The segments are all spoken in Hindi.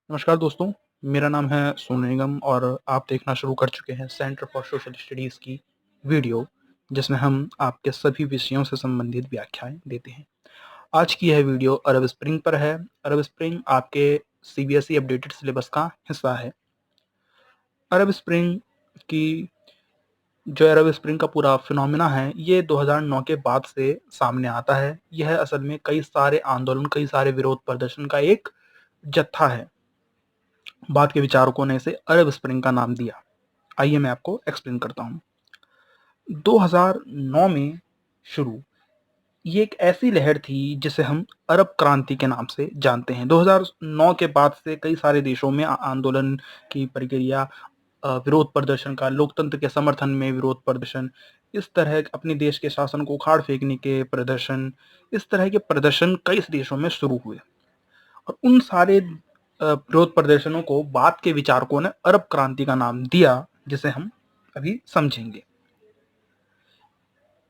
नमस्कार दोस्तों, मेरा नाम है सोनू निगम और आप देखना शुरू कर चुके हैं सेंटर फॉर सोशल स्टडीज़ की वीडियो, जिसमें हम आपके सभी विषयों से संबंधित व्याख्याएँ देते हैं। आज की यह वीडियो अरब स्प्रिंग पर है। अरब स्प्रिंग आपके सीबीएसई अपडेटेड सिलेबस का हिस्सा है। अरब स्प्रिंग की जो अरब स्प्रिंग का पूरा फिनोमेना है, ये 2009 के बाद से सामने आता है। यह असल में कई सारे आंदोलन, कई सारे विरोध प्रदर्शन का एक जत्था है। बाद के विचारकों ने इसे अरब स्प्रिंग का नाम दिया। आइए मैं आपको एक्सप्लेन करता हूँ। 2009 में शुरू ये एक ऐसी लहर थी जिसे हम अरब क्रांति के नाम से जानते हैं। 2009 के बाद से कई सारे देशों में आंदोलन की प्रक्रिया, विरोध प्रदर्शन का, लोकतंत्र के समर्थन में विरोध प्रदर्शन, इस तरह अपने देश के शासन को उखाड़ फेंकने के प्रदर्शन, इस तरह के प्रदर्शन कई देशों में शुरू हुए और उन सारे विरोध प्रदर्शनों को बाद के विचारकों ने अरब क्रांति का नाम दिया, जिसे हम अभी समझेंगे।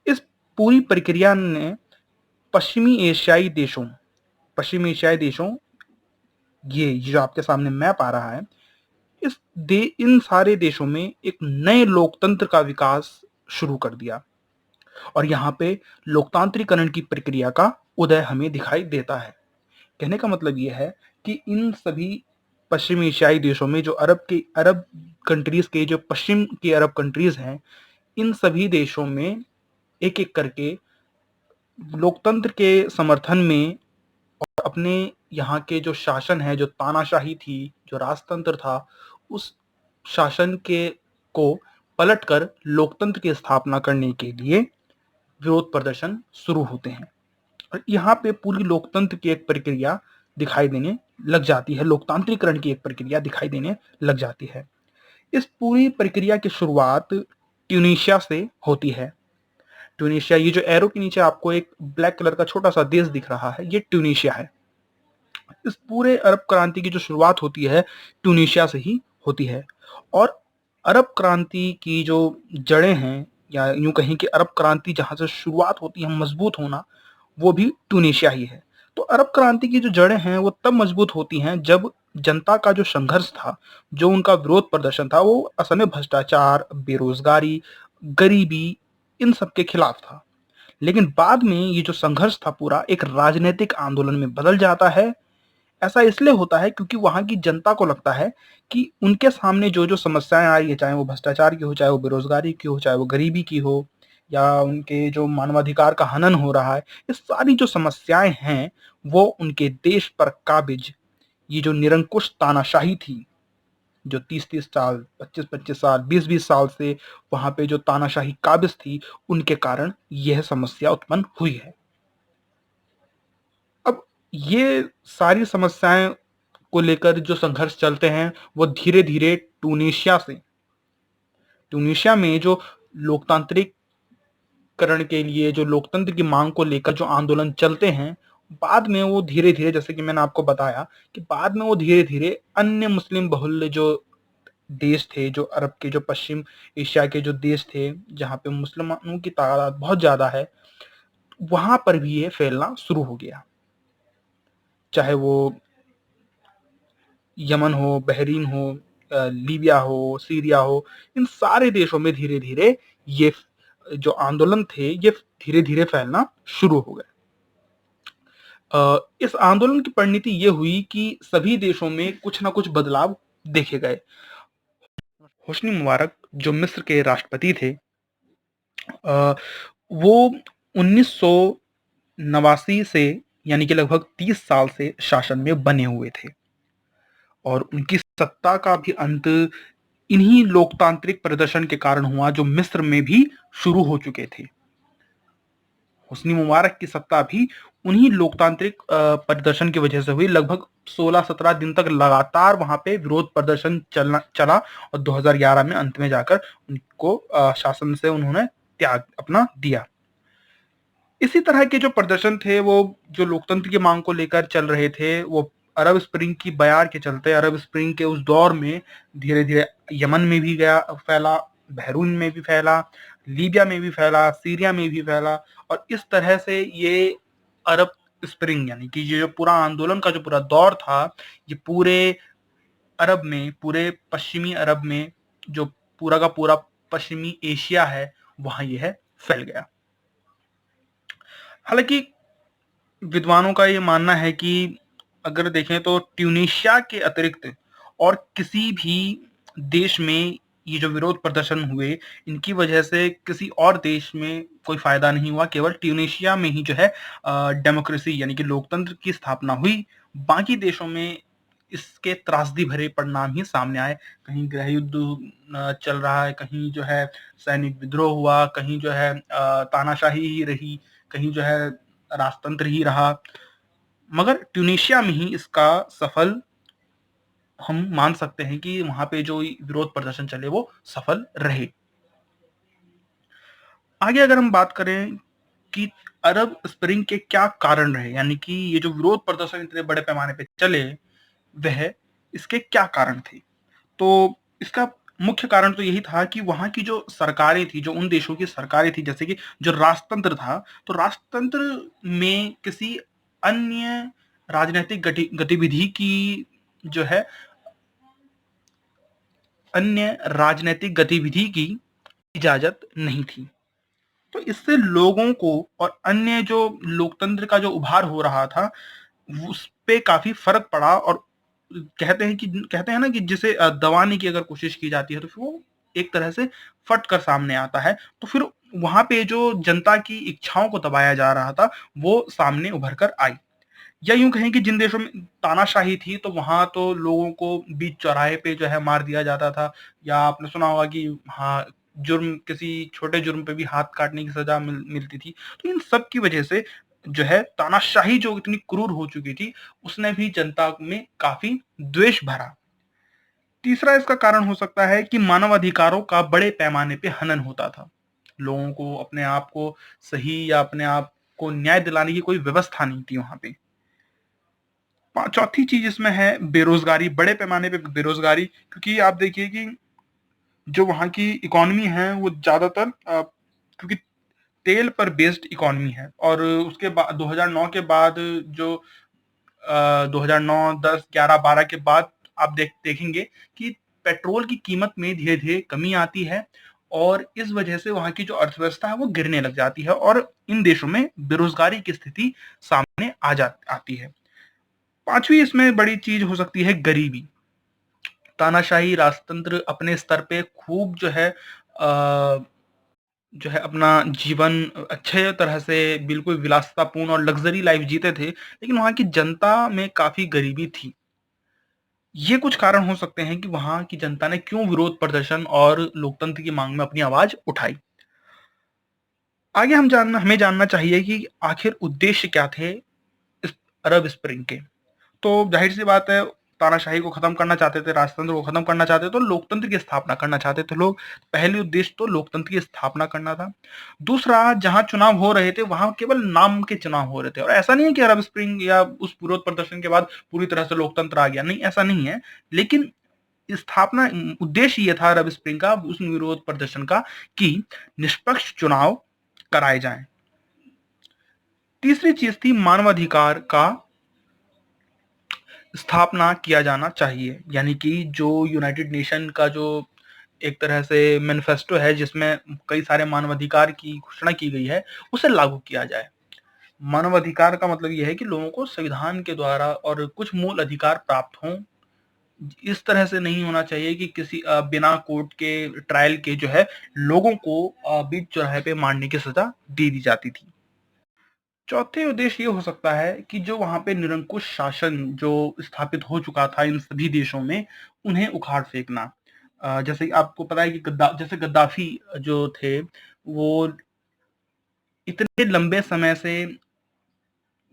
इस पूरी प्रक्रिया ने पश्चिमी एशियाई देशों, ये जो आपके सामने मैप आ रहा है, इन सारे देशों में एक नए लोकतंत्र का विकास शुरू कर दिया और यहाँ पे लोकतांत्रिकरण की प्रक्रिया का उदय हमें दिखाई देता है। कहने का मतलब ये है कि इन सभी पश्चिमी एशियाई देशों में जो अरब कंट्रीज के जो पश्चिम की अरब कंट्रीज हैं, इन सभी देशों में एक एक करके लोकतंत्र के समर्थन में और अपने यहाँ के जो शासन है, जो तानाशाही थी, जो राजतंत्र था, उस शासन के को पलटकर लोकतंत्र की स्थापना करने के लिए विरोध प्रदर्शन शुरू होते हैं और यहाँ पे पूरी लोकतंत्र की एक प्रक्रिया दिखाई देने लग जाती है, लोकतांत्रिकरण की एक प्रक्रिया दिखाई देने लग जाती है। इस पूरी प्रक्रिया की शुरुआत ट्यूनीशिया से होती है। ट्यूनीशिया, ये जो एरो के नीचे आपको एक ब्लैक कलर का छोटा सा देश दिख रहा है, ये ट्यूनीशिया है। इस पूरे अरब क्रांति की जो शुरुआत होती है, ट्यूनीशिया से ही होती है और अरब क्रांति की जो जड़ें हैं, या यूं कहें कि अरब क्रांति जहां से शुरुआत होती है मजबूत होना, वो भी ट्यूनीशिया ही है। तो अरब क्रांति की जो जड़ें हैं वो तब मजबूत होती हैं जब जनता का जो संघर्ष था, जो उनका विरोध प्रदर्शन था, वो असल में भ्रष्टाचार, बेरोजगारी, गरीबी, इन सब के खिलाफ था। लेकिन बाद में ये जो संघर्ष था पूरा एक राजनीतिक आंदोलन में बदल जाता है। ऐसा इसलिए होता है क्योंकि वहां की जनता को लगता है कि उनके सामने जो जो समस्याएं आ रही है, चाहे वो भ्रष्टाचार की हो, चाहे वो बेरोजगारी की हो, चाहे वो गरीबी की हो, या उनके जो मानवाधिकार का हनन हो रहा है, ये सारी जो समस्याएं हैं वो उनके देश पर काबिज ये जो निरंकुश तानाशाही थी, जो 30-30 साल, 25-25 साल, 20-20 साल से वहां पे जो तानाशाही काबिज थी, उनके कारण यह समस्या उत्पन्न हुई है। अब ये सारी समस्याएं को लेकर जो संघर्ष चलते हैं वो धीरे धीरे ट्यूनीशिया में जो लोकतांत्रिकरण के लिए, जो लोकतंत्र की मांग को लेकर जो आंदोलन चलते हैं, बाद में वो धीरे धीरे, जैसे कि मैंने आपको बताया कि बाद में वो धीरे धीरे अन्य मुस्लिम बहुल्य जो देश थे, जो अरब के जो पश्चिम एशिया के जो देश थे जहाँ पे मुसलमानों की तादाद बहुत ज्यादा है, वहां पर भी ये फैलना शुरू हो गया। चाहे वो यमन हो, बहरीन हो, लीबिया हो, सीरिया हो, इन सारे देशों में धीरे धीरे ये जो आंदोलन थे ये धीरे धीरे फैलना शुरू हो गए। इस आंदोलन की परिणति ये हुई कि सभी देशों में कुछ ना कुछ बदलाव देखे गए। होस्नी मुबारक जो मिस्र के राष्ट्रपति थे, वो 1989 से, यानी कि लगभग 30 साल से शासन में बने हुए थे और उनकी सत्ता का भी अंत इन्हीं लोकतांत्रिक प्रदर्शन के कारण हुआ जो मिस्र में भी शुरू हो चुके थे। हुस्नी मुबारक की सत्ता भी उन्हीं लोकतांत्रिक प्रदर्शन की वजह से हुई। लगभग 16-17 दिन तक लगातार वहां पे विरोध प्रदर्शन चला और 2011 में अंत में जाकर उनको शासन से उन्होंने त्याग अपना दिया। इसी तरह के जो प्रदर्शन थे वो जो लोकतंत्र की मांग को लेकर चल रहे थे, वो अरब स्प्रिंग की बयार के चलते, अरब स्प्रिंग के उस दौर में धीरे धीरे यमन में भी फैला, बहरीन में भी फैला, लीबिया में भी फैला, सीरिया में भी फैला और इस तरह से ये अरब स्प्रिंग, यानी कि ये जो पूरा आंदोलन का जो पूरा दौर था, ये पूरे अरब में, पूरे पश्चिमी अरब में, जो पूरा का पूरा पश्चिमी एशिया है, वहां यह फैल गया। हालांकि विद्वानों का ये मानना है कि अगर देखें तो ट्यूनीशिया के अतिरिक्त और किसी भी देश में ये जो विरोध प्रदर्शन हुए, इनकी वजह से किसी और देश में कोई फायदा नहीं हुआ। केवल ट्यूनीशिया में ही जो है डेमोक्रेसी यानी कि लोकतंत्र की स्थापना हुई। बाकी देशों में इसके त्रासदी भरे परिणाम ही सामने आए। कहीं गृह युद्ध चल रहा है, कहीं जो है सैनिक विद्रोह हुआ, कहीं जो है तानाशाही ही रही, कहीं जो है राजतंत्र ही रहा। मगर ट्यूनीशिया में ही इसका सफल हम मान सकते हैं कि वहां पे जो विरोध प्रदर्शन चले वो सफल रहे। आगे अगर हम बात करें कि अरब स्प्रिंग के क्या कारण रहे, यानी कि ये जो विरोध प्रदर्शन इतने बड़े पैमाने पे चले, वह इसके क्या कारण थे, तो इसका मुख्य कारण तो यही था कि वहां की जो सरकारें थी, जो उन देशों की सरकारें थी, जैसे कि जो राजतंत्र था, तो राजतंत्र में किसी अन्य राजनीतिक गतिविधि की जो है अन्य राजनीतिक गतिविधि की इजाजत नहीं थी। तो इससे लोगों को और अन्य जो लोकतंत्र का जो उभार हो रहा था, उस पे काफी फर्क पड़ा। और कहते हैं ना कि जिसे दबाने की अगर कोशिश की जाती है तो फिर वो एक तरह से फट कर सामने आता है। तो फिर वहां पे जो जनता की इच्छाओं को दबाया जा रहा था, वो सामने उभर कर आई। या यूं कहें कि जिन देशों में तानाशाही थी, तो वहां तो लोगों को बीच चौराहे पे जो है मार दिया जाता था। या आपने सुना होगा कि हाँ, जुर्म, किसी छोटे जुर्म पे भी हाथ काटने की सजा मिलती थी। तो इन सब की वजह से जो है तानाशाही जो इतनी क्रूर हो चुकी थी, उसने भी जनता में काफी द्वेष भरा। तीसरा इसका कारण हो सकता है कि मानव अधिकारों का बड़े पैमाने पे हनन होता था। लोगों को अपने आप को सही या अपने आप को न्याय दिलाने की कोई व्यवस्था नहीं थी वहां पे। चौथी चीज इसमें है बेरोजगारी, बड़े पैमाने पे बेरोजगारी। क्योंकि आप देखिए कि जो वहाँ की इकोनॉमी है वो ज्यादातर क्योंकि तेल पर बेस्ड इकोनॉमी है। और उसके बाद 2009 के बाद जो 2009, 10, 11, 12 के बाद आप देखेंगे कि पेट्रोल की कीमत में धीरे धीरे कमी आती है। और इस वजह से वहां की जो अर्थव्यवस्था है वो गिरने लग जाती है, और इन देशों में बेरोजगारी की स्थिति सामने आती है। पांचवी इसमें बड़ी चीज हो सकती है गरीबी। तानाशाही राजतंत्र अपने स्तर पे खूब जो है अपना जीवन अच्छे तरह से बिल्कुल विलासितापूर्ण और लग्जरी लाइफ जीते थे, लेकिन वहां की जनता में काफी गरीबी थी। ये कुछ कारण हो सकते हैं कि वहां की जनता ने क्यों विरोध प्रदर्शन और लोकतंत्र की मांग में अपनी आवाज उठाई। आगे हमें जानना चाहिए कि आखिर उद्देश्य क्या थे इस अरब स्प्रिंग के। तो जाहिर सी बात है, तानाशाही को खत्म करना चाहते थे, राजतंत्र को खत्म करना चाहते थे, तो लोकतंत्र की स्थापना करना चाहते थे लोग। पहले उद्देश्य तो लोकतंत्र की स्थापना करना था। दूसरा, जहां चुनाव हो रहे थे वहां केवल नाम के चुनाव हो रहे थे। और ऐसा नहीं है कि अरब स्प्रिंग या उस विरोध प्रदर्शन के बाद पूरी तरह से लोकतंत्र आ गया, नहीं, ऐसा नहीं है। लेकिन स्थापना उद्देश्य ये था अरब स्प्रिंग का, उस विरोध प्रदर्शन का, कि निष्पक्ष चुनाव कराए जाएं। तीसरी चीज थी मानवाधिकार का स्थापना किया जाना चाहिए, यानी कि जो यूनाइटेड नेशन का जो एक तरह से मैनिफेस्टो है, जिसमें कई सारे मानवाधिकार की घोषणा की गई है, उसे लागू किया जाए। मानवाधिकार का मतलब यह है कि लोगों को संविधान के द्वारा और कुछ मूल अधिकार प्राप्त हों। इस तरह से नहीं होना चाहिए कि किसी बिना कोर्ट के ट्रायल के जो है लोगों को बीच चौराहे पे मारने की सजा दे दी जाती थी। चौथे उद्देश्य ये हो सकता है कि जो वहां पे निरंकुश शासन जो स्थापित हो चुका था इन सभी देशों में, उन्हें उखाड़ फेंकना। जैसे कि आपको पता है कि जैसे गद्दाफी जो थे, वो इतने लंबे समय से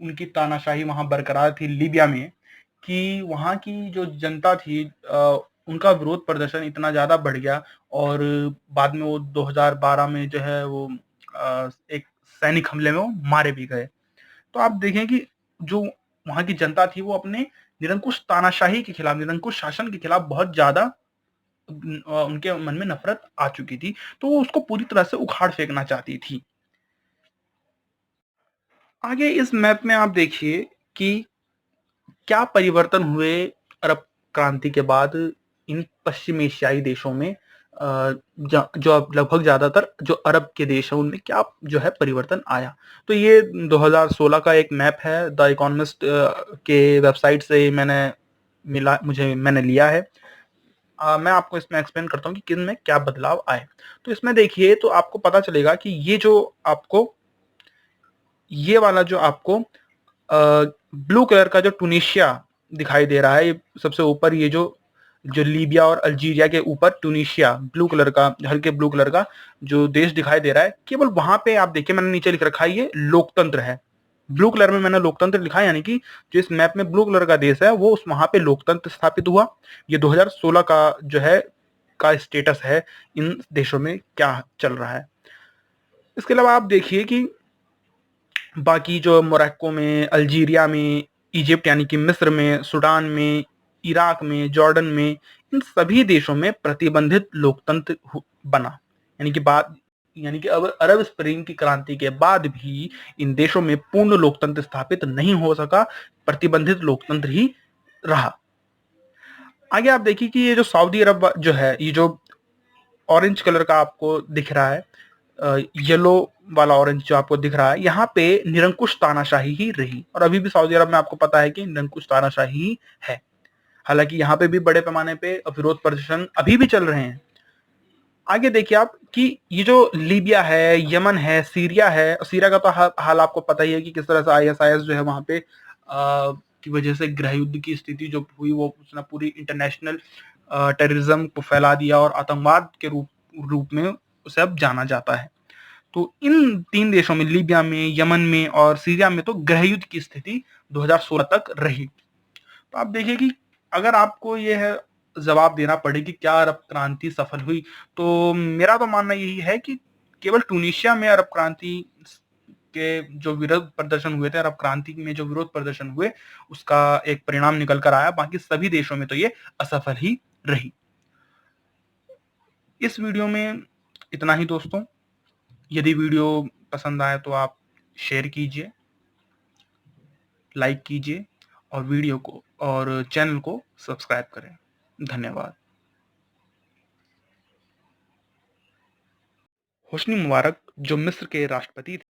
उनकी तानाशाही वहां बरकरार थी लीबिया में, कि वहां की जो जनता थी, उनका विरोध प्रदर्शन इतना ज्यादा बढ़ गया। और बाद में वो 2012 में जो है वो एक सैनिक हमले में वो मारे भी गए। तो आप देखें कि जो वहां की जनता थी वो अपने निरंकुश तानाशाही के खिलाफ, निरंकुश शासन के खिलाफ बहुत ज्यादा उनके मन में नफरत आ चुकी थी। तो वो उसको पूरी तरह से उखाड़ फेंकना चाहती थी। आगे इस मैप में आप देखिए कि क्या परिवर्तन हुए अरब क्रांति के बाद इन पश्चिम एशियाई देशों में जो अब लगभग ज़्यादातर जो अरब के देश हैं उनमें क्या जो है परिवर्तन आया। तो ये 2016 का एक मैप है, द इकोनॉमिस्ट के वेबसाइट से मैंने लिया है। मैं आपको इसमें एक्सप्लेन करता हूँ कि किन में क्या बदलाव आए। तो इसमें देखिए तो आपको पता चलेगा कि ये वाला जो आपको ब्लू कलर का जो टूनिशिया दिखाई दे रहा है, ये सबसे ऊपर, ये जो जो लीबिया और अल्जीरिया के ऊपर टूनिशिया ब्लू कलर का, हल्के ब्लू कलर का जो देश दिखाई दे रहा है, केवल वहां पे आप देखिए मैंने नीचे लिख रखा है ये लोकतंत्र है। ब्लू कलर में मैंने लोकतंत्र लिखा है, यानी कि जो इस मैप में ब्लू कलर का देश है वो उस वहां पे लोकतंत्र स्थापित हुआ। ये 2016 का जो है का स्टेटस है, इन देशों में क्या चल रहा है। इसके अलावा आप देखिए कि बाकी जो मोरक्को में, अल्जीरिया में, इजिप्ट यानी कि मिस्र में, सूडान में, इराक में, जॉर्डन में, इन सभी देशों में प्रतिबंधित लोकतंत्र बना। यानी कि अब अरब स्प्रिंग की क्रांति के बाद भी इन देशों में पूर्ण लोकतंत्र स्थापित नहीं हो सका, प्रतिबंधित लोकतंत्र ही रहा। आगे आप देखिए कि ये जो सऊदी अरब जो है, ये जो ऑरेंज कलर का आपको दिख रहा है, येलो वाला ऑरेंज जो आपको दिख रहा है, यहाँ पे निरंकुश तानाशाही ही रही, और अभी भी सऊदी अरब में आपको पता है कि निरंकुश तानाशाही ही है। हालांकि यहाँ पे भी बड़े पैमाने पे विरोध प्रदर्शन अभी भी चल रहे हैं। आगे देखिए आप कि ये जो लीबिया है, यमन है, सीरिया है, सीरिया का तो हाल आपको पता ही है कि किस तरह से ISIS जो है वहां पे की वजह से गृह युद्ध की स्थिति जो हुई, वो उसने पूरी इंटरनेशनल टेररिज्म को फैला दिया और आतंकवाद के रूप में उसे अब जाना जाता है। तो इन 3 देशों में, लीबिया में, यमन में और सीरिया में, तो गृह युद्ध की स्थिति 2016 तक रही। तो आप देखिए कि अगर आपको ये है जवाब देना पड़े कि क्या अरब क्रांति सफल हुई, तो मेरा तो मानना यही है कि केवल टूनिशिया में अरब क्रांति के जो विरोध प्रदर्शन हुए थे, अरब क्रांति में जो विरोध प्रदर्शन हुए, उसका एक परिणाम निकल कर आया। बाकी सभी देशों में तो ये असफल ही रही। इस वीडियो में इतना ही दोस्तों। यदि वीडियो पसंद आए तो आप शेयर कीजिए, लाइक कीजिए और चैनल को सब्सक्राइब करें। धन्यवाद। होस्नी मुबारक जो मिस्र के राष्ट्रपति थे,